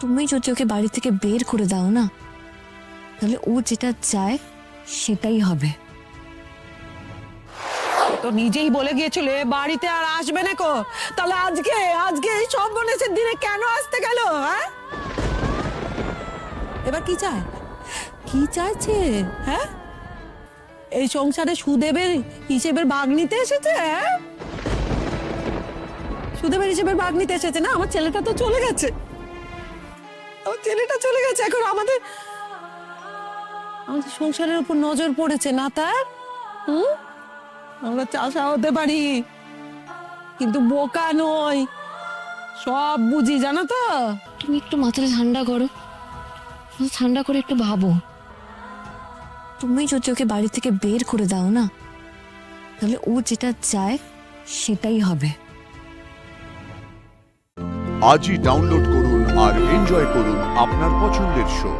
তুমি যদি ওকে বাড়ি থেকে বের করে দাও না, তাহলে ও যেটা চায় সেটাই হবে। তো নিজেই বলে গিয়েছিল এ বাড়িতে আর আসবে না কো, তাহলে আজকে আজকে এই সর্বনেশের দিনে কেন আসতে গেল? হ্যাঁ, এবার কি চায়, কি চাইছে? হ্যাঁ, এই সংসারে সুদেবের হিসেবের ভাগ নিতে এসেছে? হ্যাঁ, সুদেবের হিসেবের ভাগ নিতে এসেছে না? আমার ছেলেটা তো চলে গেছে, আমার ছেলেটা চলে গেছে, এখন আমাদের আমাদের সংসারের উপর নজর পড়েছে না তার? আমরা চাষা হতে পারি, কিন্তু বোকা নই, সব বুঝি, জানো তো? তুমি একটু মাথাটা ঠান্ডা করো, মাথা ঠান্ডা করে একটু ভাবো। তুমি যদি ওকে বাড়ি থেকে বের করে দাও না, তাহলে ও যেটা চায় সেটাই হবে। আজই ডাউনলোড করুন আর এনজয় করুন আপনার পছন্দের শো।